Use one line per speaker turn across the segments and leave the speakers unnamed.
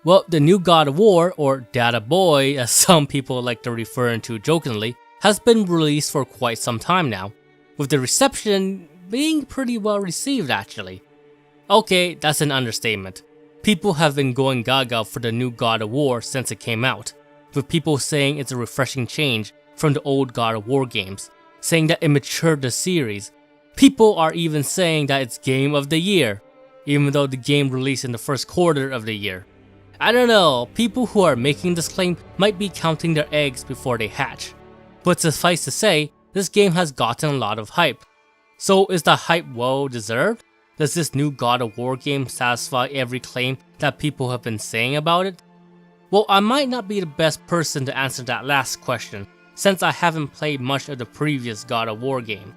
Well, the new God of War, or Data Boy as some people like to refer to jokingly, has been released for quite some time now, with the reception being pretty well received actually. Okay, that's an understatement. People have been going gaga for the new God of War since it came out, with people saying it's a refreshing change from the old God of War games, saying that it matured the series. People are even saying that it's Game of the Year, even though the game released in the first quarter of the year. I don't know, people who are making this claim might be counting their eggs before they hatch. But suffice to say, this game has gotten a lot of hype. So is the hype well deserved? Does this new God of War game satisfy every claim that people have been saying about it? Well, I might not be the best person to answer that last question, since I haven't played much of the previous God of War game.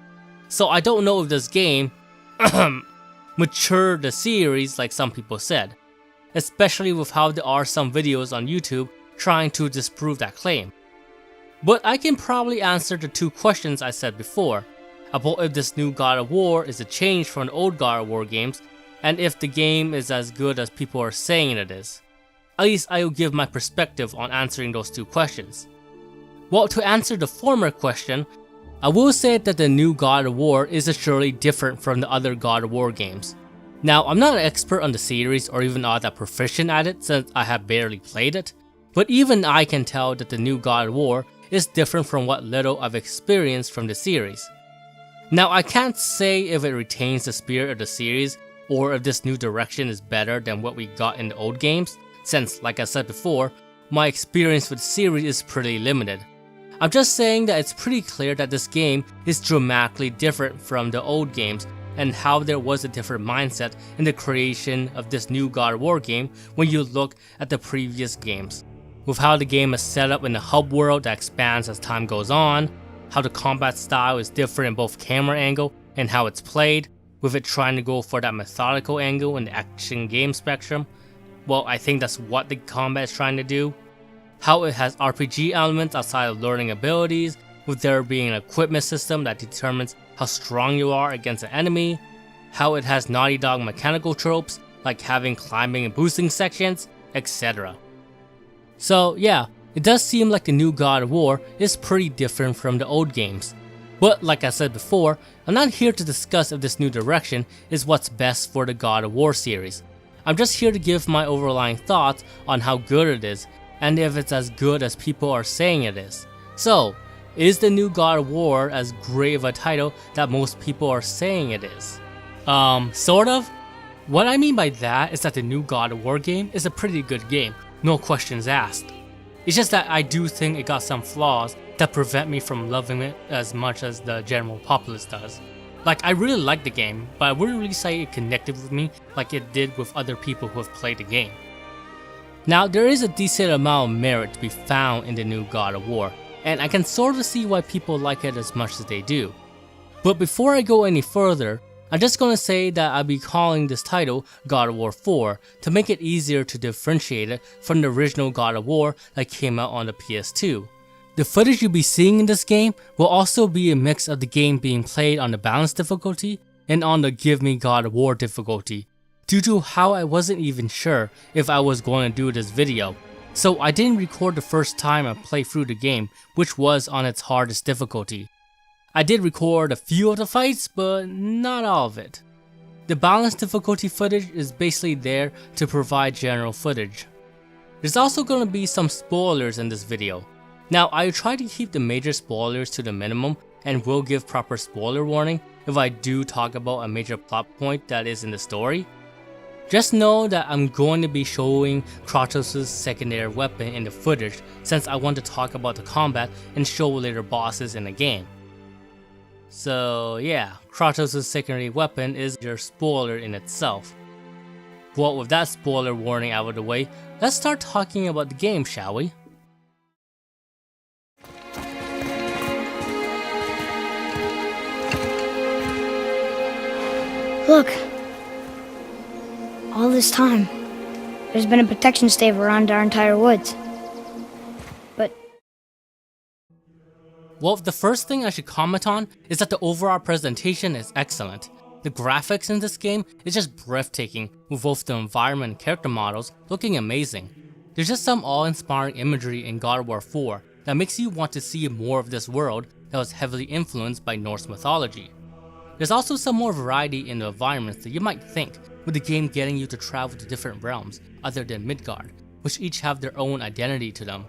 So I don't know if this game matured the series like some people said, especially with how there are some videos on YouTube trying to disprove that claim. But I can probably answer the two questions I said before, about if this new God of War is a change from the old God of War games, and if the game is as good as people are saying it is. At least I will give my perspective on answering those two questions. Well, to answer the former question, I will say that the new God of War is surely different from the other God of War games. Now, I'm not an expert on the series or even all that proficient at it since I have barely played it, but even I can tell that the new God of War is different from what little I've experienced from the series. Now, I can't say if it retains the spirit of the series or if this new direction is better than what we got in the old games, since, like I said before, my experience with the series is pretty limited. I'm just saying that it's pretty clear that this game is dramatically different from the old games and how there was a different mindset in the creation of this new God of War game when you look at the previous games. With how the game is set up in a hub world that expands as time goes on, how the combat style is different in both camera angle and how it's played, with it trying to go for that methodical angle in the action game spectrum. Well, I think that's what the combat is trying to do. How it has RPG elements outside of learning abilities, with there being an equipment system that determines how strong you are against an enemy. How it has Naughty Dog mechanical tropes, like having climbing and boosting sections, etc. So yeah, it does seem like the new God of War is pretty different from the old games. But like I said before, I'm not here to discuss if this new direction is what's best for the God of War series. I'm just here to give my overlying thoughts on how good it is, and if it's as good as people are saying it is. So, is the new God of War as great of a title that most people are saying it is? Sort of. What I mean by that is that the new God of War game is a pretty good game, no questions asked. It's just that I do think it got some flaws that prevent me from loving it as much as the general populace does. Like, I really like the game, but I wouldn't really say it connected with me like it did with other people who have played the game. Now, there is a decent amount of merit to be found in the new God of War, and I can sort of see why people like it as much as they do. But before I go any further, I'm just gonna say that I'll be calling this title God of War 4 to make it easier to differentiate it from the original God of War that came out on the PS2. The footage you'll be seeing in this game will also be a mix of the game being played on the balanced difficulty and on the Give Me God of War difficulty, due to how I wasn't even sure if I was going to do this video. So I didn't record the first time I played through the game, which was on its hardest difficulty. I did record a few of the fights, but not all of it. The balanced difficulty footage is basically there to provide general footage. There's also going to be some spoilers in this video. Now, I try to keep the major spoilers to the minimum and will give proper spoiler warning if I do talk about a major plot point that is in the story. Just know that I'm going to be showing Kratos' secondary weapon in the footage since I want to talk about the combat and show later bosses in the game. So yeah, Kratos' secondary weapon is your spoiler in itself. But with that spoiler warning out of the way, let's start talking about the game, shall we?
Look, all this time, there's been a protection stave around our entire woods. But
well, the first thing I should comment on is that the overall presentation is excellent. The graphics in this game is just breathtaking, with both the environment and character models looking amazing. There's just some awe-inspiring imagery in God of War 4 that makes you want to see more of this world that was heavily influenced by Norse mythology. There's also some more variety in the environments that you might think, with the game getting you to travel to different realms other than Midgard, which each have their own identity to them.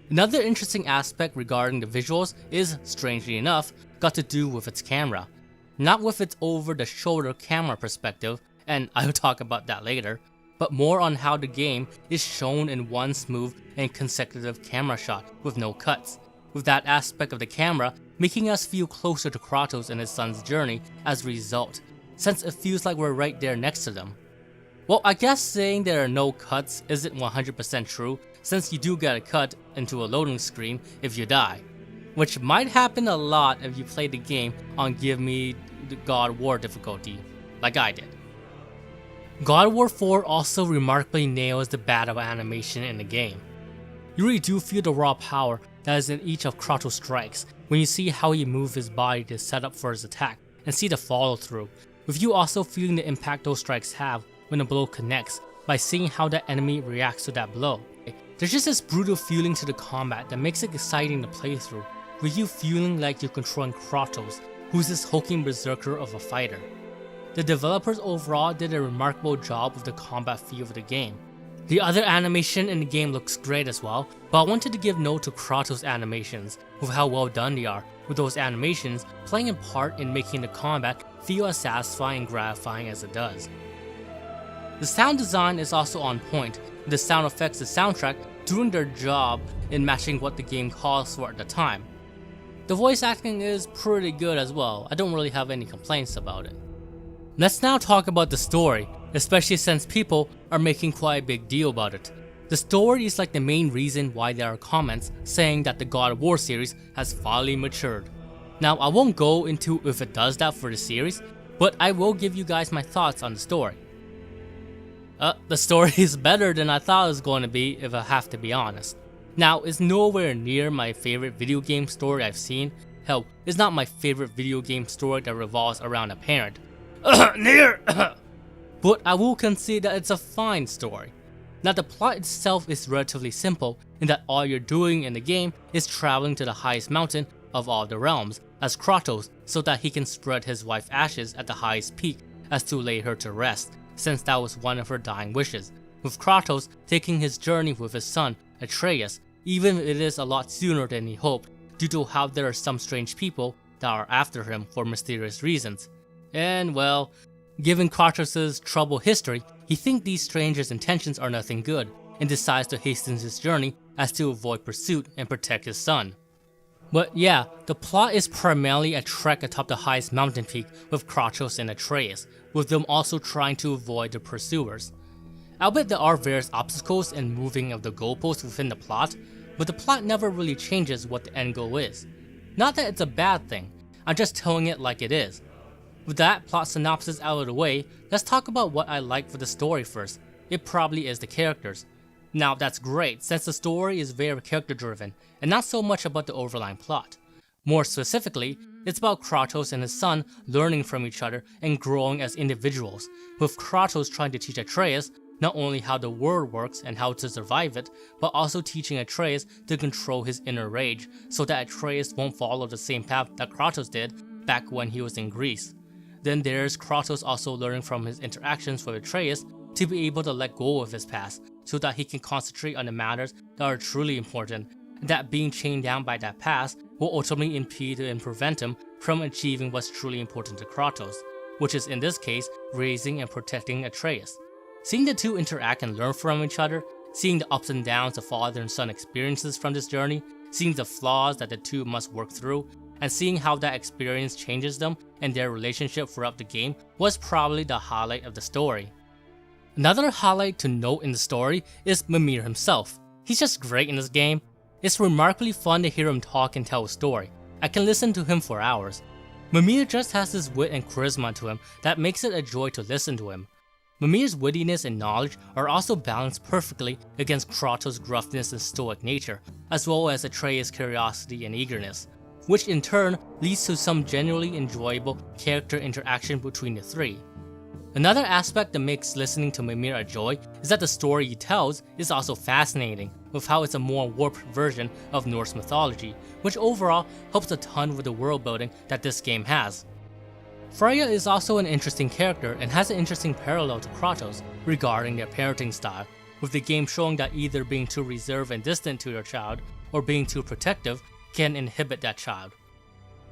Another interesting aspect regarding the visuals is, strangely enough, got to do with its camera. Not with its over-the-shoulder camera perspective, and I'll talk about that later, but more on how the game is shown in one smooth and consecutive camera shot with no cuts, with that aspect of the camera making us feel closer to Kratos and his son's journey as a result, since it feels like we're right there next to them. Well, I guess saying there are no cuts isn't 100% true, since you do get a cut into a loading screen if you die, which might happen a lot if you play the game on Give Me the God of War difficulty, like I did. God of War 4 also remarkably nails the battle animation in the game. You really do feel the raw power that is in each of Kratos' strikes when you see how he moves his body to set up for his attack and see the follow through, with you also feeling the impact those strikes have when a blow connects by seeing how the enemy reacts to that blow. There's just this brutal feeling to the combat that makes it exciting to play through, with you feeling like you're controlling Kratos, who's this hulking berserker of a fighter. The developers overall did a remarkable job with the combat feel of the game. The other animation in the game looks great as well, but I wanted to give note to Kratos' animations, with how well done they are, with those animations playing a part in making the combat feel as satisfying and gratifying as it does. The sound design is also on point, with the sound effects and soundtrack doing their job in matching what the game calls for at the time. The voice acting is pretty good as well, I don't really have any complaints about it. Let's now talk about the story, especially since people are making quite a big deal about it. The story is like the main reason why there are comments saying that the God of War series has finally matured. Now, I won't go into if it does that for the series, but I will give you guys my thoughts on the story. The story is better than I thought it was going to be, if I have to be honest. Now, it's nowhere near my favorite video game story I've seen. Hell, it's not my favorite video game story that revolves around a parent. But I will concede that it's a fine story. Now, the plot itself is relatively simple in that all you're doing in the game is traveling to the highest mountain of all the realms as Kratos so that he can spread his wife's ashes at the highest peak as to lay her to rest, since that was one of her dying wishes, with Kratos taking his journey with his son Atreus, even if it is a lot sooner than he hoped due to how there are some strange people that are after him for mysterious reasons. And well, given Kratos' troubled history, he thinks these strangers' intentions are nothing good and decides to hasten his journey as to avoid pursuit and protect his son. But yeah, the plot is primarily a trek atop the highest mountain peak with Kratos and Atreus, with them also trying to avoid the pursuers. Albeit there are various obstacles and moving of the goalposts within the plot, but the plot never really changes what the end goal is. Not that it's a bad thing, I'm just telling it like it is. With that plot synopsis out of the way, let's talk about what I like for the story first. It probably is the characters. Now that's great since the story is very character driven and not so much about the overlying plot. More specifically, it's about Kratos and his son learning from each other and growing as individuals, with Kratos trying to teach Atreus not only how the world works and how to survive it, but also teaching Atreus to control his inner rage so that Atreus won't follow the same path that Kratos did back when he was in Greece. Then there's Kratos also learning from his interactions with Atreus to be able to let go of his past so that he can concentrate on the matters that are truly important, and that being chained down by that past will ultimately impede and prevent him from achieving what's truly important to Kratos, which is in this case, raising and protecting Atreus. Seeing the two interact and learn from each other, seeing the ups and downs the father and son experiences from this journey, seeing the flaws that the two must work through, and seeing how that experience changes them and their relationship throughout the game was probably the highlight of the story. Another highlight to note in the story is Mimir himself. He's just great in this game. It's remarkably fun to hear him talk and tell a story. I can listen to him for hours. Mimir just has this wit and charisma to him that makes it a joy to listen to him. Mimir's wittiness and knowledge are also balanced perfectly against Kratos' gruffness and stoic nature, as well as Atreus' curiosity and eagerness. which in turn leads to some genuinely enjoyable character interaction between the three. Another aspect that makes listening to Mimir a joy is that the story he tells is also fascinating, with how it's a more warped version of Norse mythology, which overall helps a ton with the world building that this game has. Freya is also an interesting character and has an interesting parallel to Kratos regarding their parenting style, with the game showing that either being too reserved and distant to your child or being too protective can inhibit that child.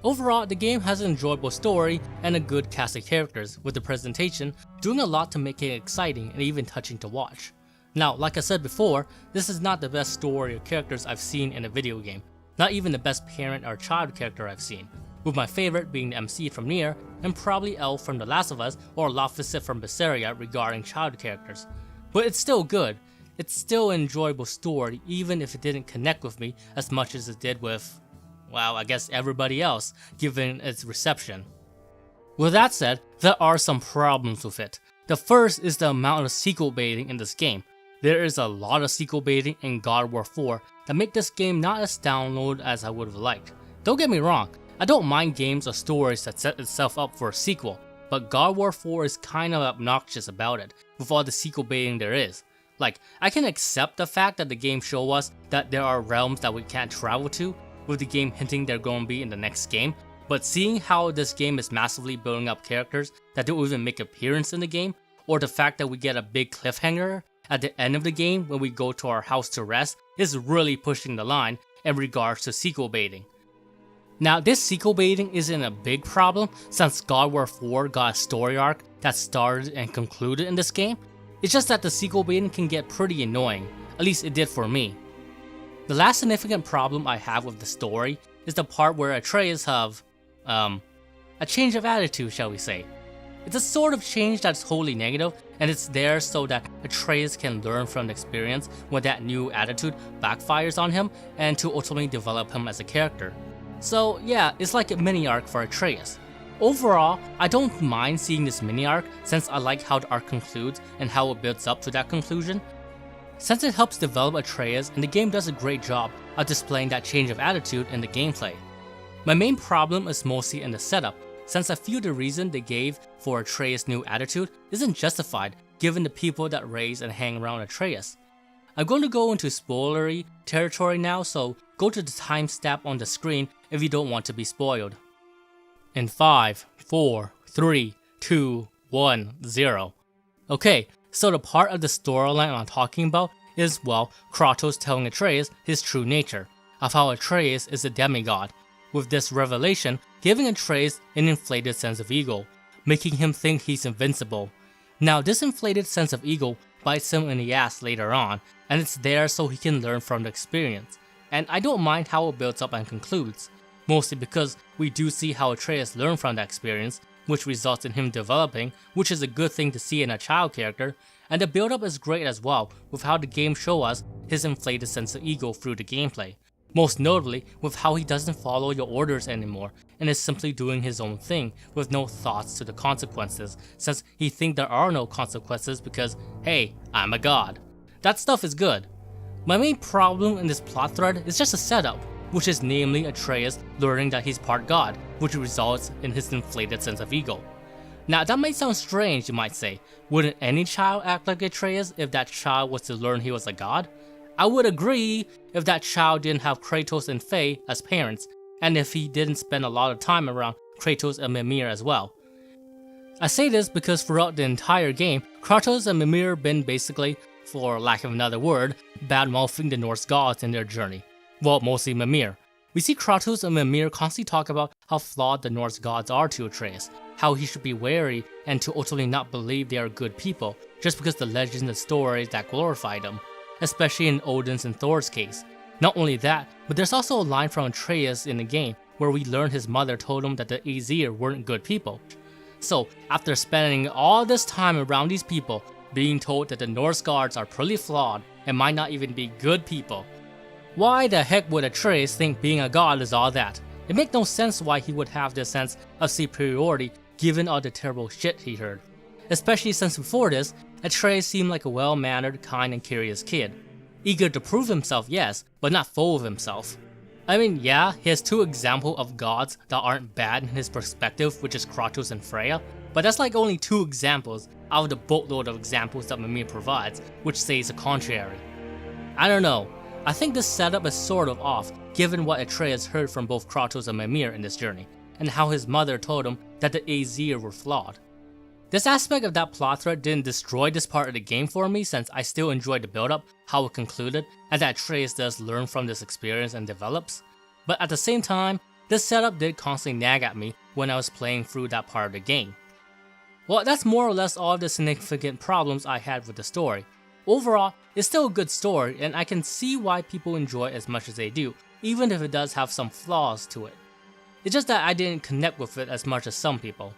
Overall, the game has an enjoyable story and a good cast of characters, with the presentation doing a lot to make it exciting and even touching to watch. Now, like I said before, this is not the best story or characters I've seen in a video game, not even the best parent or child character I've seen, with my favorite being the MC from Nier and probably Elle from The Last of Us or Laphicet from Berseria regarding child characters. But it's still good. It's still an enjoyable story even if it didn't connect with me as much as it did with, well, I guess everybody else, given its reception. With that said, there are some problems with it. The first is the amount of sequel baiting in this game. There is a lot of sequel baiting in God of War 4 that make this game not as download as I would have liked. Don't get me wrong, I don't mind games or stories that set itself up for a sequel, but God of War 4 is kind of obnoxious about it, with all the sequel baiting there is. Like, I can accept the fact that the game show us that there are realms that we can't travel to, with the game hinting they're going to be in the next game, but seeing how this game is massively building up characters that don't even make appearance in the game, or the fact that we get a big cliffhanger at the end of the game when we go to our house to rest, is really pushing the line in regards to sequel baiting. Now, this sequel baiting isn't a big problem since God of War 4 got a story arc that started and concluded in this game. It's just that the sequel baiting can get pretty annoying, at least it did for me. The last significant problem I have with the story is the part where Atreus have, a change of attitude, shall we say. It's a sort of change that's wholly negative, and it's there so that Atreus can learn from the experience when that new attitude backfires on him and to ultimately develop him as a character. So yeah, it's like a mini arc for Atreus. Overall, I don't mind seeing this mini arc since I like how the arc concludes and how it builds up to that conclusion. Since it helps develop Atreus and the game does a great job of displaying that change of attitude in the gameplay. My main problem is mostly in the setup, since I feel the reason they gave for Atreus' new attitude isn't justified given the people that raise and hang around Atreus. I'm going to go into spoilery territory now, so go to the timestamp on the screen if you don't want to be spoiled. In 5, 4, 3, 2, 1, 0. Okay, so the part of the storyline I'm talking about is, well, Kratos telling Atreus his true nature, of how Atreus is a demigod, with this revelation giving Atreus an inflated sense of ego, making him think he's invincible. Now this inflated sense of ego bites him in the ass later on, and it's there so he can learn from the experience, and I don't mind how it builds up and concludes, mostly because we do see how Atreus learned from that experience, which results in him developing, which is a good thing to see in a child character, and the build up is great as well with how the game shows us his inflated sense of ego through the gameplay, most notably with how he doesn't follow your orders anymore and is simply doing his own thing with no thoughts to the consequences, since he thinks there are no consequences because, hey, I'm a god. That stuff is good. My main problem in this plot thread is just a setup, which is namely Atreus learning that he's part god, which results in his inflated sense of ego. Now that might sound strange, you might say. Wouldn't any child act like Atreus if that child was to learn he was a god? I would agree if that child didn't have Kratos and Faye as parents, and if he didn't spend a lot of time around Kratos and Mimir as well. I say this because throughout the entire game, Kratos and Mimir been basically, for lack of another word, bad-mouthing the Norse gods in their journey. Well, mostly Mimir. We see Kratos and Mimir constantly talk about how flawed the Norse gods are to Atreus, how he should be wary and to ultimately not believe they are good people, just because the legends and stories that glorify them, especially in Odin's and Thor's case. Not only that, but there's also a line from Atreus in the game where we learn his mother told him that the Aesir weren't good people. So, after spending all this time around these people, being told that the Norse gods are pretty flawed and might not even be good people, why the heck would Atreus think being a god is all that? It makes no sense why he would have this sense of superiority given all the terrible shit he heard. Especially since before this, Atreus seemed like a well-mannered, kind and curious kid. Eager to prove himself, yes, but not full of himself. I mean, yeah, he has two examples of gods that aren't bad in his perspective, which is Kratos and Freya, but that's like only two examples out of the boatload of examples that Mimir provides, which says the contrary. I don't know, I think this setup is sort of off, given what Atreus heard from both Kratos and Mimir in this journey, and how his mother told him that the Aesir were flawed. This aspect of that plot thread didn't destroy this part of the game for me, since I still enjoyed the build-up, how it concluded, and that Atreus does learn from this experience and develops. But at the same time, this setup did constantly nag at me when I was playing through that part of the game. Well, that's more or less all the significant problems I had with the story. Overall, it's still a good story, and I can see why people enjoy it as much as they do, even if it does have some flaws to it. It's just that I didn't connect with it as much as some people.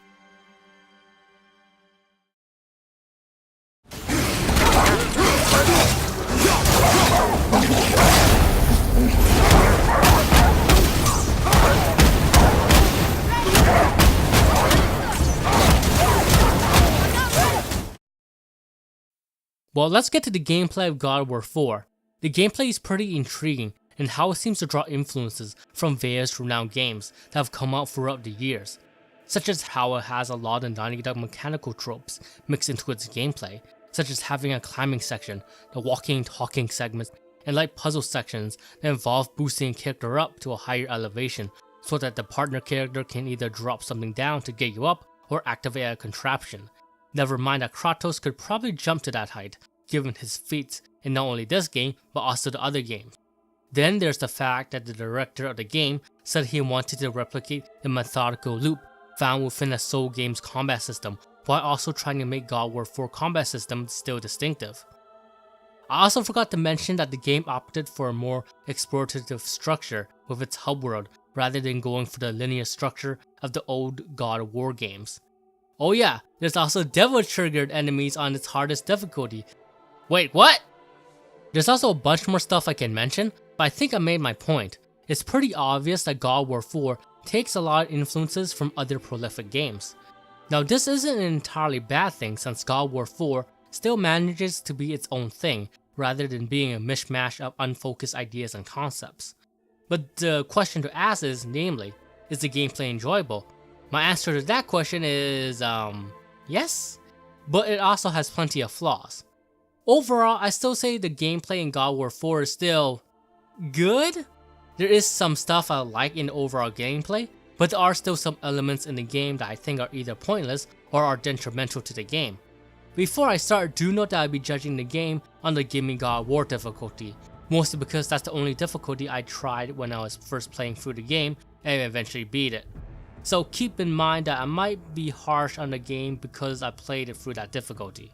Well, let's get to the gameplay of God of War 4. The gameplay is pretty intriguing in how it seems to draw influences from various renowned games that have come out throughout the years, such as how it has a lot of Naughty Dog mechanical tropes mixed into its gameplay, such as having a climbing section, the walking and talking segments, and light puzzle sections that involve boosting a character up to a higher elevation so that the partner character can either drop something down to get you up or activate a contraption. Never mind that Kratos could probably jump to that height, given his feats in not only this game, but also the other games. Then there's the fact that the director of the game said he wanted to replicate the methodical loop found within a Soul game's combat system, while also trying to make God of War 4 combat system still distinctive. I also forgot to mention that the game opted for a more explorative structure with its hub world, rather than going for the linear structure of the old God of War games. Oh yeah, there's also devil-triggered enemies on its hardest difficulty. Wait, what? There's also a bunch more stuff I can mention, but I think I made my point. It's pretty obvious that God of War 4 takes a lot of influences from other prolific games. Now this isn't an entirely bad thing, since God of War 4 still manages to be its own thing, rather than being a mishmash of unfocused ideas and concepts. But the question to ask is, namely, is the gameplay enjoyable? My answer to that question is, yes, but it also has plenty of flaws. Overall, I still say the gameplay in God of War 4 is still good. There is some stuff I like in the overall gameplay, but there are still some elements in the game that I think are either pointless or are detrimental to the game. Before I start, do note that I'll be judging the game on the Gimme God of War difficulty, mostly because that's the only difficulty I tried when I was first playing through the game and eventually beat it. So keep in mind that I might be harsh on the game because I played it through that difficulty.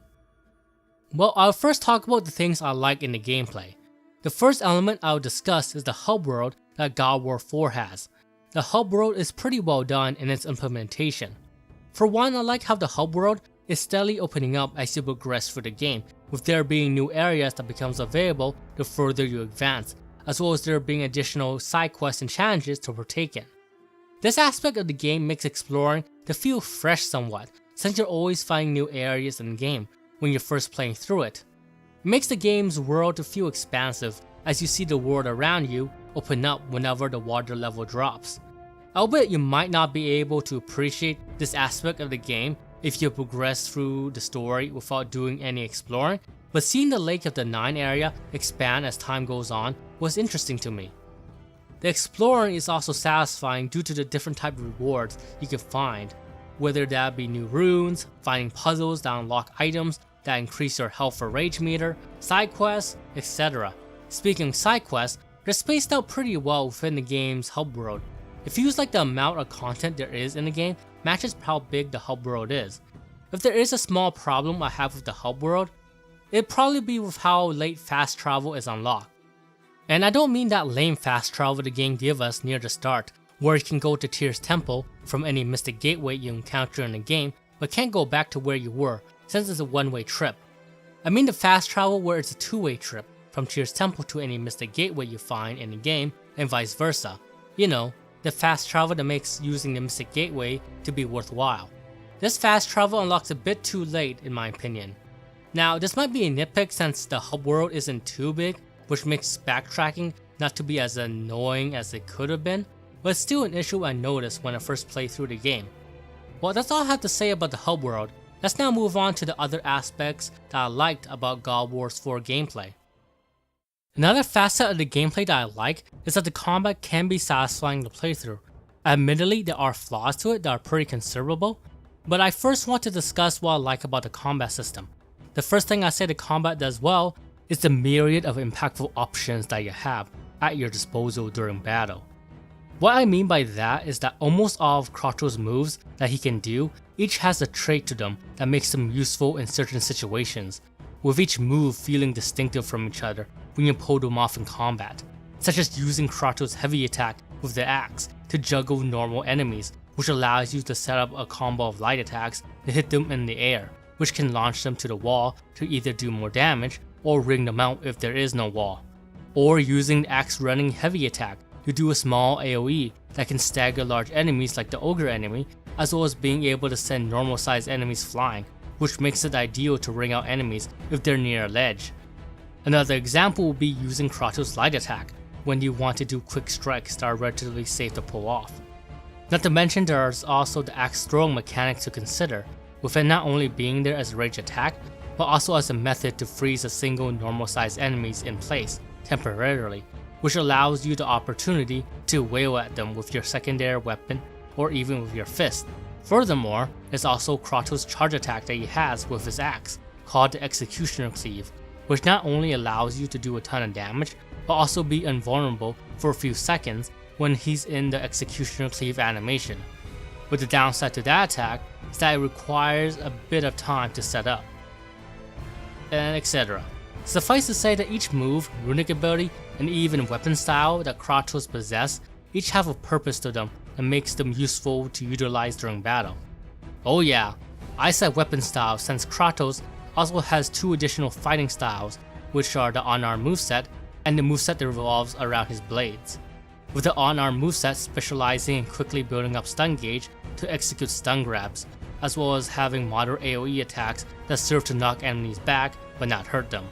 Well, I'll first talk about the things I like in the gameplay. The first element I'll discuss is the hub world that God of War 4 has. The hub world is pretty well done in its implementation. For one, I like how the hub world is steadily opening up as you progress through the game, with there being new areas that becomes available the further you advance, as well as there being additional side quests and challenges to partake in. This aspect of the game makes exploring to feel fresh somewhat, since you're always finding new areas in the game when you're first playing through it. It makes the game's world to feel expansive as you see the world around you open up whenever the water level drops. Albeit you might not be able to appreciate this aspect of the game if you progress through the story without doing any exploring, but seeing the Lake of the Nine area expand as time goes on was interesting to me. The exploring is also satisfying due to the different type of rewards you can find, whether that be new runes, finding puzzles that unlock items that increase your health or rage meter, side quests, etc. Speaking of side quests, they're spaced out pretty well within the game's hub world. It feels like the amount of content there is in the game matches how big the hub world is. If there is a small problem I have with the hub world, it'd probably be with how late fast travel is unlocked. And I don't mean that lame fast travel the game gives us near the start, where you can go to Tyr's temple from any mystic gateway you encounter in the game, but can't go back to where you were, since it's a one-way trip. I mean the fast travel where it's a two-way trip, from Tyr's temple to any mystic gateway you find in the game, and vice versa. You know, the fast travel that makes using the mystic gateway to be worthwhile. This fast travel unlocks a bit too late in my opinion. Now this might be a nitpick since the hub world isn't too big, which makes backtracking not to be as annoying as it could have been, but it's still an issue I noticed when I first played through the game. Well, that's all I have to say about the hub world. Let's now move on to the other aspects that I liked about God of War 4 gameplay. Another facet of the gameplay that I like is that the combat can be satisfying to play through. Admittedly, there are flaws to it that are pretty considerable, but I first want to discuss what I like about the combat system. The first thing I say the combat does well is the myriad of impactful options that you have at your disposal during battle. What I mean by that is that almost all of Kratos' moves that he can do each has a trait to them that makes them useful in certain situations, with each move feeling distinctive from each other when you pull them off in combat, such as using Kratos' heavy attack with the axe to juggle normal enemies, which allows you to set up a combo of light attacks to hit them in the air, which can launch them to the wall to either do more damage or ring them out if there is no wall, or using the axe running heavy attack to do a small AoE that can stagger large enemies like the ogre enemy, as well as being able to send normal sized enemies flying, which makes it ideal to ring out enemies if they're near a ledge. Another example would be using Kratos' light attack when you want to do quick strikes that are relatively safe to pull off. Not to mention there's also the axe throwing mechanic to consider, with it not only being there as a range attack, but also as a method to freeze a single normal sized enemies in place temporarily, which allows you the opportunity to wail at them with your secondary weapon or even with your fist. Furthermore, there's also Kratos' charge attack that he has with his axe, called the Executioner Cleave, which not only allows you to do a ton of damage, but also be invulnerable for a few seconds when he's in the Executioner Cleave animation. But the downside to that attack is that it requires a bit of time to set up, and etc. Suffice to say that each move, runic ability, and even weapon style that Kratos possess each have a purpose to them that makes them useful to utilize during battle. Oh yeah, I said weapon style since Kratos also has two additional fighting styles, which are the on-arm moveset and the moveset that revolves around his blades, with the on-arm moveset specializing in quickly building up stun gauge to execute stun grabs, as well as having moderate AoE attacks that serve to knock enemies back but not hurt them.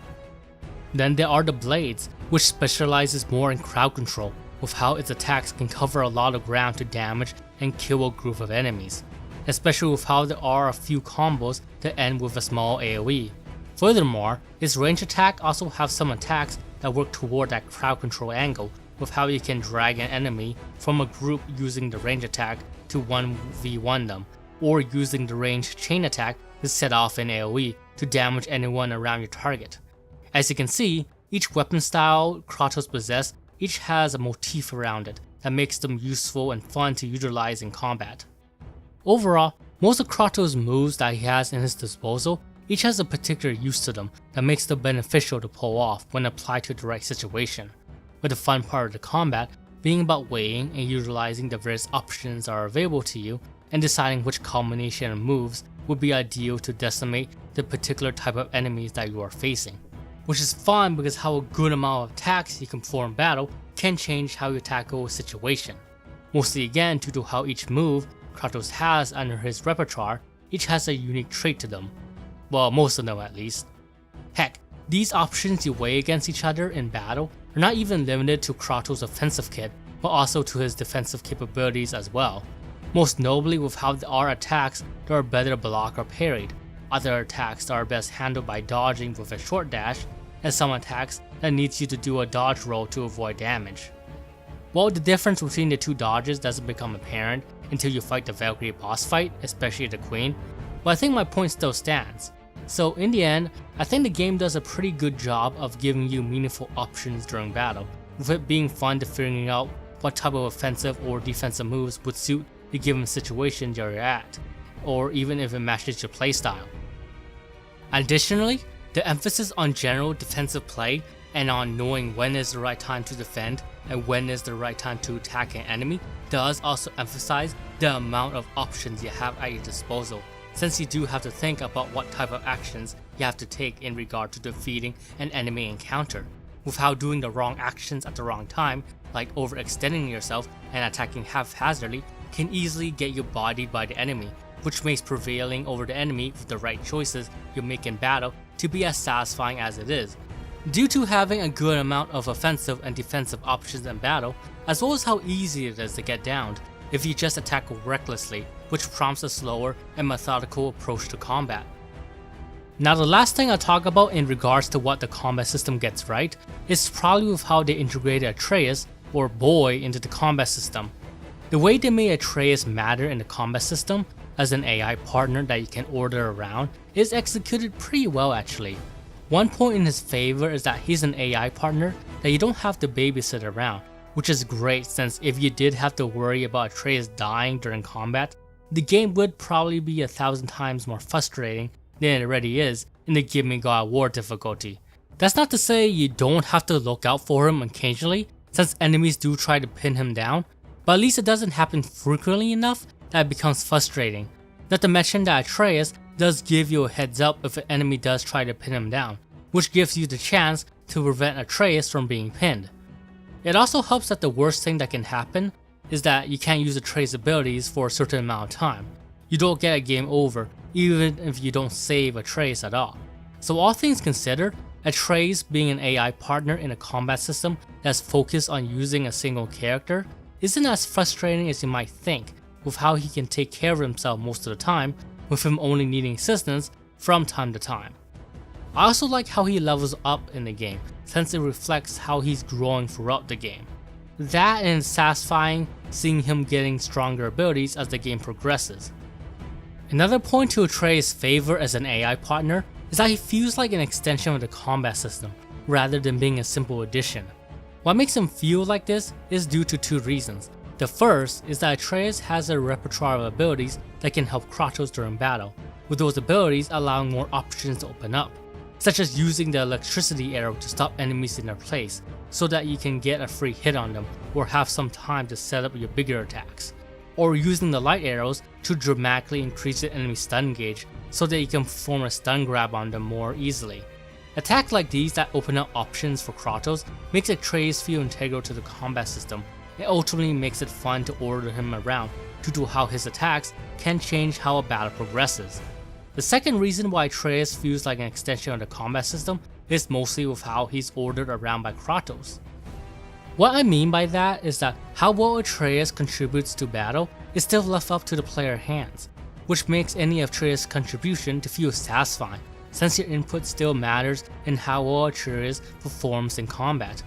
Then there are the blades, which specializes more in crowd control, with how its attacks can cover a lot of ground to damage and kill a group of enemies, especially with how there are a few combos that end with a small AoE. Furthermore, its range attack also have some attacks that work toward that crowd control angle, with how you can drag an enemy from a group using the range attack to 1v1 them, or using the ranged chain attack to set off an AoE to damage anyone around your target. As you can see, each weapon style Kratos possesses each has a motif around it that makes them useful and fun to utilize in combat. Overall, most of Kratos' moves that he has in his disposal each has a particular use to them that makes them beneficial to pull off when applied to the right situation, with the fun part of the combat being about weighing and utilizing the various options that are available to you and deciding which combination of moves would be ideal to decimate the particular type of enemies that you are facing. Which is fun because how a good amount of attacks you can perform in battle can change how you tackle a situation. Mostly again due to how each move Kratos has under his repertoire each has a unique trait to them. Well, most of them at least. Heck, these options you weigh against each other in battle are not even limited to Kratos' offensive kit, but also to his defensive capabilities as well. Most notably with how there are attacks that are better blocked or parried, other attacks that are best handled by dodging with a short dash, and some attacks that needs you to do a dodge roll to avoid damage. Well, the difference between the two dodges doesn't become apparent until you fight the Valkyrie boss fight, especially the Queen, but I think my point still stands. So in the end, I think the game does a pretty good job of giving you meaningful options during battle, with it being fun to figuring out what type of offensive or defensive moves would suit the given situation you're at, or even if it matches your playstyle. Additionally, the emphasis on general defensive play and on knowing when is the right time to defend and when is the right time to attack an enemy does also emphasize the amount of options you have at your disposal, since you do have to think about what type of actions you have to take in regard to defeating an enemy encounter, with how doing the wrong actions at the wrong time, like overextending yourself and attacking haphazardly, can easily get you bodied by the enemy, which makes prevailing over the enemy with the right choices you make in battle to be as satisfying as it is. Due to having a good amount of offensive and defensive options in battle, as well as how easy it is to get downed if you just attack recklessly, which prompts a slower and methodical approach to combat. Now the last thing I'll talk about in regards to what the combat system gets right is probably with how they integrated Atreus, or Boy, into the combat system. The way they made Atreus matter in the combat system as an AI partner that you can order around is executed pretty well actually. One point in his favor is that he's an AI partner that you don't have to babysit around, which is great since if you did have to worry about Atreus dying during combat, the game would probably be 1,000 times more frustrating than it already is in the Give Me God of War difficulty. That's not to say you don't have to look out for him occasionally, since enemies do try to pin him down, but at least it doesn't happen frequently enough that it becomes frustrating. Not to mention that Atreus does give you a heads up if an enemy does try to pin him down, which gives you the chance to prevent Atreus from being pinned. It also helps that the worst thing that can happen is that you can't use Atreus' abilities for a certain amount of time. You don't get a game over even if you don't save Atreus at all. So all things considered, Atreus being an AI partner in a combat system that's focused on using a single character isn't as frustrating as you might think with how he can take care of himself most of the time, with him only needing assistance from time to time. I also like how he levels up in the game, since it reflects how he's growing throughout the game. That and it's satisfying seeing him getting stronger abilities as the game progresses. Another point to Atreus' favor as an AI partner is that he feels like an extension of the combat system, rather than being a simple addition. What makes him feel like this is due to two reasons. The first is that Atreus has a repertoire of abilities that can help Kratos during battle, with those abilities allowing more options to open up, such as using the electricity arrow to stop enemies in their place, so that you can get a free hit on them or have some time to set up your bigger attacks, or using the light arrows to dramatically increase the enemy stun gauge so that you can perform a stun grab on them more easily. Attacks like these that open up options for Kratos makes Atreus feel integral to the combat system. It ultimately makes it fun to order him around due to how his attacks can change how a battle progresses. The second reason why Atreus feels like an extension of the combat system is mostly with how he's ordered around by Kratos. What I mean by that is that how well Atreus contributes to battle is still left up to the player's hands, which makes any of Atreus' contribution to feel satisfying, since your input still matters in how well Atreus performs in combat.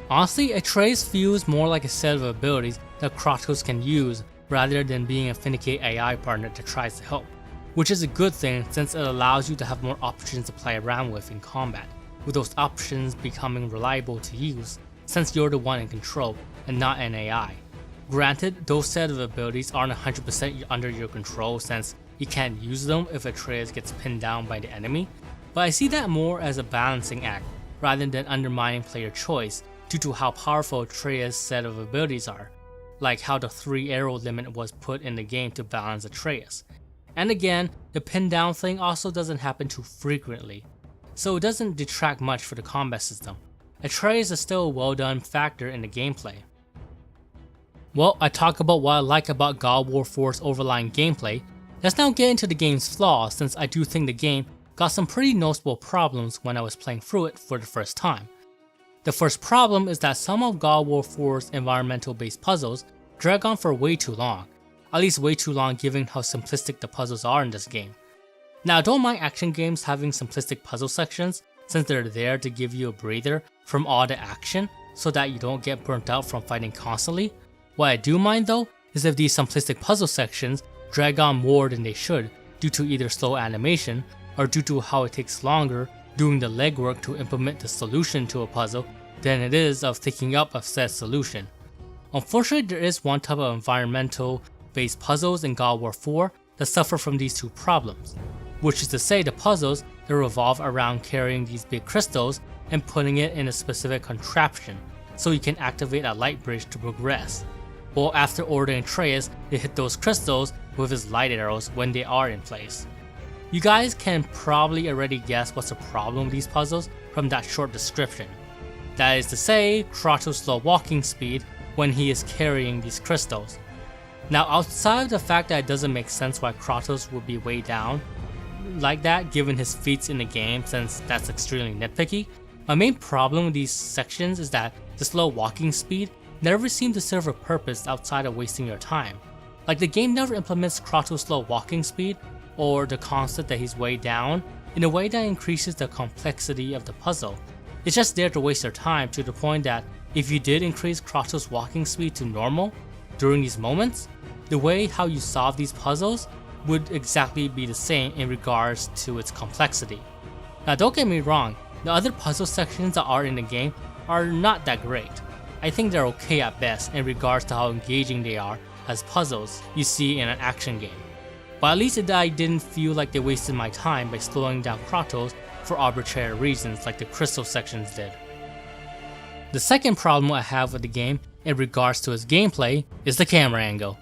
Honestly, Atreus feels more like a set of abilities that Kratos can use rather than being a finicky AI partner that tries to help, which is a good thing since it allows you to have more options to play around with in combat, with those options becoming reliable to use since you're the one in control and not an AI. Granted, those set of abilities aren't 100% under your control since you can't use them if Atreus gets pinned down by the enemy, but I see that more as a balancing act rather than undermining player choice due to how powerful Atreus' set of abilities are, like how the 3 arrow limit was put in the game to balance Atreus. And again, the pin down thing also doesn't happen too frequently, so it doesn't detract much for the combat system. Atreus is still a well done factor in the gameplay. Well, I talked about what I like about God of War 4's overlying gameplay. Let's now get into the game's flaws, since I do think the game got some pretty noticeable problems when I was playing through it for the first time. The first problem is that some of God of War 4's environmental based puzzles drag on for way too long, at least way too long given how simplistic the puzzles are in this game. Now I don't mind action games having simplistic puzzle sections since they're there to give you a breather from all the action so that you don't get burnt out from fighting constantly. What I do mind though is if these simplistic puzzle sections drag on more than they should due to either slow animation or due to how it takes longer doing the legwork to implement the solution to a puzzle than it is of thinking up a said solution. Unfortunately, there is one type of environmental based puzzles in God of War 4 that suffer from these two problems, which is to say the puzzles that revolve around carrying these big crystals and putting it in a specific contraption so you can activate a light bridge to progress. Well, after ordering Atreus to hit those crystals with his light arrows when they are in place. You guys can probably already guess what's the problem with these puzzles from that short description. That is to say, Kratos' slow walking speed when he is carrying these crystals. Now outside of the fact that it doesn't make sense why Kratos would be way down like that given his feats in the game since that's extremely nitpicky, My main problem with these sections is that the slow walking speed never seemed to serve a purpose outside of wasting your time. Like, the game never implements Kratos' slow walking speed or the concept that he's way down in a way that increases the complexity of the puzzle. It's just there to waste your time, to the point that if you did increase Kratos' walking speed to normal during these moments, the way how you solve these puzzles would exactly be the same in regards to its complexity. Now, don't get me wrong, the other puzzle sections that are in the game are not that great. I think they're okay at best in regards to how engaging they are as puzzles you see in an action game. But at least I didn't feel like they wasted my time by slowing down Kratos for arbitrary reasons like the crystal sections did. The second problem I have with the game in regards to its gameplay is the camera angle.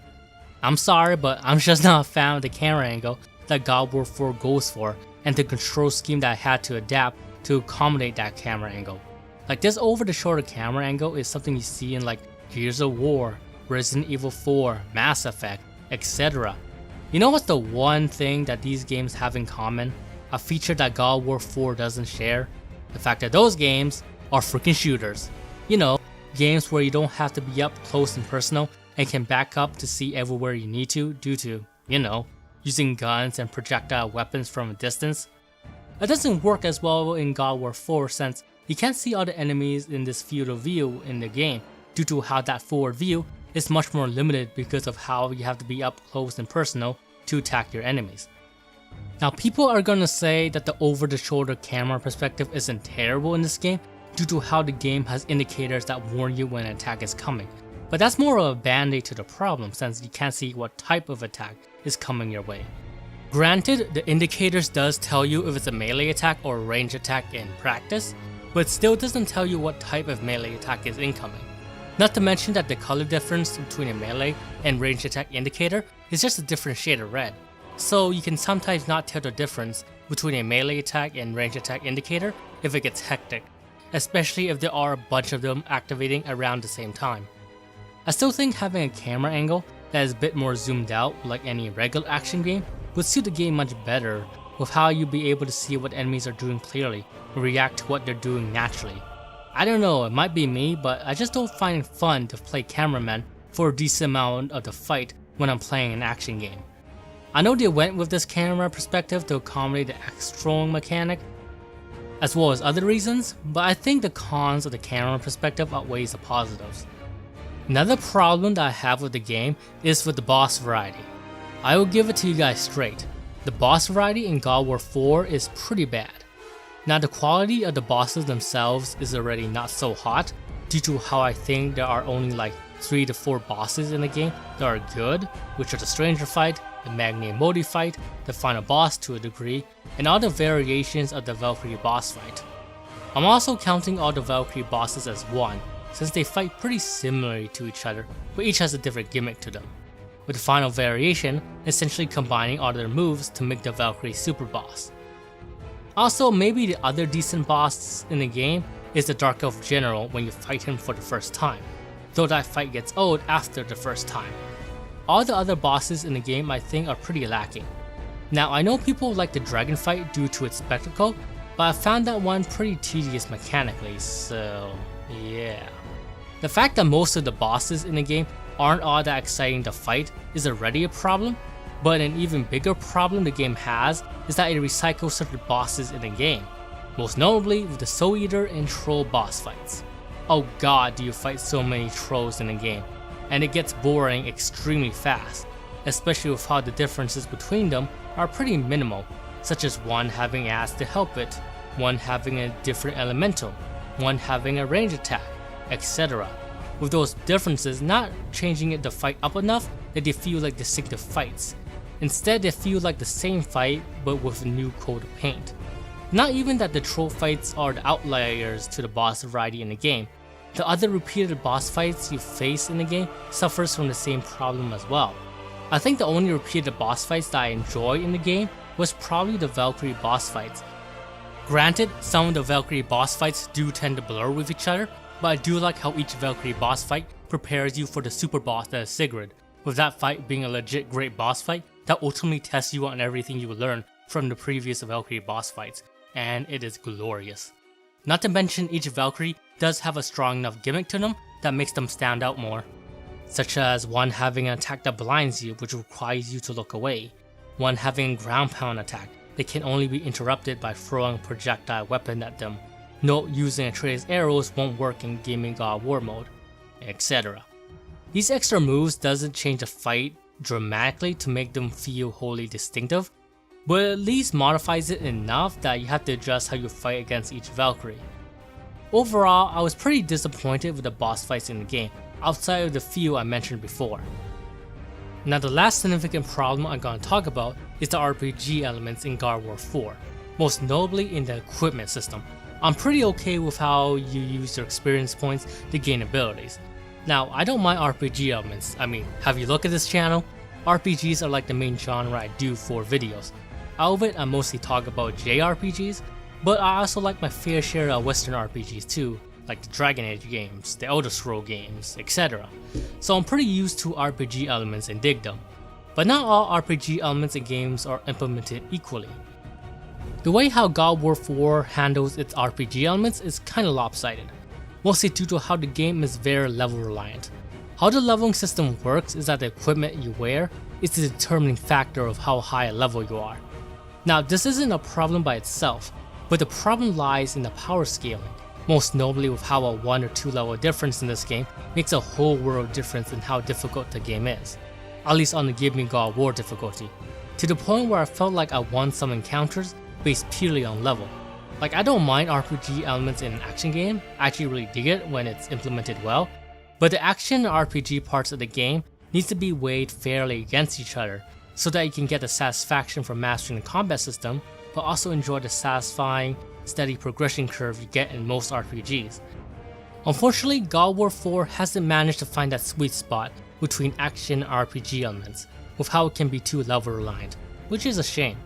I'm sorry, but I'm just not a fan of the camera angle that God of War 4 goes for and the control scheme that I had to adapt to accommodate that camera angle. Like, this over the shoulder camera angle is something you see in like Gears of War, Resident Evil 4, Mass Effect, etc. You know what's the one thing that these games have in common? A feature that God of War 4 doesn't share? The fact that those games are freaking shooters. You know, games where you don't have to be up close and personal and can back up to see everywhere you need to due to, you know, using guns and projectile weapons from a distance. It doesn't work as well in God of War 4 since you can't see all the enemies in this field of view in the game due to how that forward view is much more limited because of how you have to be up close and personal to attack your enemies. Now, people are gonna say that the over the shoulder camera perspective isn't terrible in this game due to how the game has indicators that warn you when an attack is coming. But that's more of a band-aid to the problem since you can't see what type of attack is coming your way. Granted, the indicators does tell you if it's a melee attack or a range attack in practice, but still doesn't tell you what type of melee attack is incoming. Not to mention that the color difference between a melee and range attack indicator is just a different shade of red. So you can sometimes not tell the difference between a melee attack and range attack indicator if it gets hectic, especially if there are a bunch of them activating around the same time. I still think having a camera angle that is a bit more zoomed out like any regular action game would suit the game much better, with how you'll be able to see what enemies are doing clearly and react to what they're doing naturally. I don't know, it might be me, but I just don't find it fun to play cameraman for a decent amount of the fight when I'm playing an action game. I know they went with this camera perspective to accommodate the axe-throwing mechanic, as well as other reasons, but I think the cons of the camera perspective outweighs the positives. Another problem that I have with the game is with the boss variety. I will give it to you guys straight. The boss variety in God of War 4 is pretty bad. Now, the quality of the bosses themselves is already not so hot due to how I think there are only like 3 to 4 bosses in the game that are good, which are the Stranger fight, the Magni and Modi fight, the final boss to a degree, and all the variations of the Valkyrie boss fight. I'm also counting all the Valkyrie bosses as one, since they fight pretty similarly to each other, but each has a different gimmick to them, with the final variation essentially combining all their moves to make the Valkyrie super boss. Also, maybe the other decent boss in the game is the Dark Elf General when you fight him for the first time, though that fight gets old after the first time. All the other bosses in the game I think are pretty lacking. Now, I know people like the dragon fight due to its spectacle, but I found that one pretty tedious mechanically, so yeah. The fact that most of the bosses in the game aren't all that exciting to fight is already a problem, but an even bigger problem the game has is that it recycles certain bosses in the game, most notably with the Soul Eater and Troll boss fights. Oh god, do you fight so many trolls in the game, and it gets boring extremely fast, especially with how the differences between them are pretty minimal, such as one having ads to help it, one having a different elemental, one having a range attack, etc. With those differences not changing it to fight up enough that they feel like distinctive fights. Instead, they feel like the same fight but with a new coat of paint. Not even that the troll fights are the outliers to the boss variety in the game. The other repeated boss fights you face in the game suffers from the same problem as well. I think the only repeated boss fights that I enjoy in the game was probably the Valkyrie boss fights. Granted, some of the Valkyrie boss fights do tend to blur with each other, but I do like how each Valkyrie boss fight prepares you for the super boss that is Sigrid, with that fight being a legit great boss fight that ultimately tests you on everything you learned from the previous Valkyrie boss fights, and it is glorious. Not to mention each Valkyrie does have a strong enough gimmick to them that makes them stand out more. Such as one having an attack that blinds you, which requires you to look away. One having a ground pound attack that can only be interrupted by throwing a projectile weapon at them. Note using Atreus arrows won't work in Gaming God War mode, etc. These extra moves doesn't change the fight dramatically to make them feel wholly distinctive, but at least modifies it enough that you have to adjust how you fight against each Valkyrie. Overall, I was pretty disappointed with the boss fights in the game, outside of the few I mentioned before. Now the last significant problem I'm going to talk about is the RPG elements in God War 4, most notably in the equipment system. I'm pretty okay with how you use your experience points to gain abilities. Now, I don't mind RPG elements. I mean, have you looked at this channel? RPGs are like the main genre I do for videos. Out of it, I mostly talk about JRPGs, but I also like my fair share of Western RPGs too, like the Dragon Age games, the Elder Scrolls games, etc. So I'm pretty used to RPG elements and dig them. But not all RPG elements in games are implemented equally. The way how God War 4 handles its RPG elements is kinda lopsided, mostly due to how the game is very level reliant. How the leveling system works is that the equipment you wear is the determining factor of how high a level you are. Now this isn't a problem by itself, but the problem lies in the power scaling, most notably with how a 1 or 2 level difference in this game makes a whole world difference in how difficult the game is, at least on the Gaming God War difficulty, to the point where I felt like I won some encounters based purely on level. Like, I don't mind RPG elements in an action game, I actually really dig it when it's implemented well, but the action and RPG parts of the game needs to be weighed fairly against each other so that you can get the satisfaction from mastering the combat system, but also enjoy the satisfying, steady progression curve you get in most RPGs. Unfortunately, God War 4 hasn't managed to find that sweet spot between action and RPG elements, with how it can be too level reliant, which is a shame.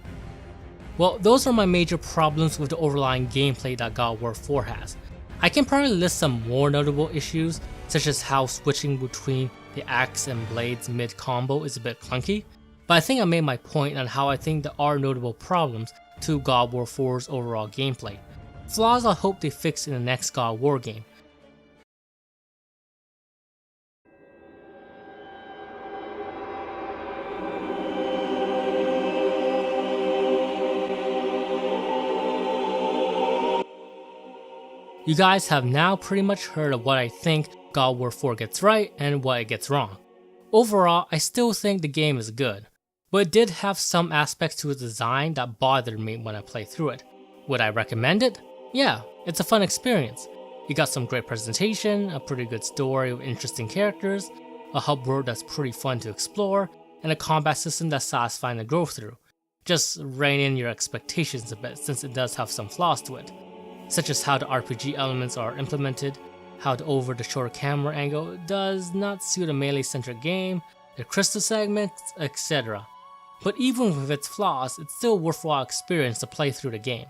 Well, those are my major problems with the overlying gameplay that God War 4 has. I can probably list some more notable issues, such as how switching between the axe and blades mid-combo is a bit clunky, but I think I made my point on how I think there are notable problems to God War 4's overall gameplay. Flaws I hope they fix in the next God War game. You guys have now pretty much heard of what I think God War 4 gets right and what it gets wrong. Overall, I still think the game is good, but it did have some aspects to its design that bothered me when I played through it. Would I recommend it? Yeah, it's a fun experience. You got some great presentation, a pretty good story with interesting characters, a hub world that's pretty fun to explore, and a combat system that's satisfying to go through. Just rein in your expectations a bit since it does have some flaws to it, such as how the RPG elements are implemented, how the over-the-shoulder camera angle does not suit a melee-centric game, the crystal segments, etc. But even with its flaws, it's still a worthwhile experience to play through the game.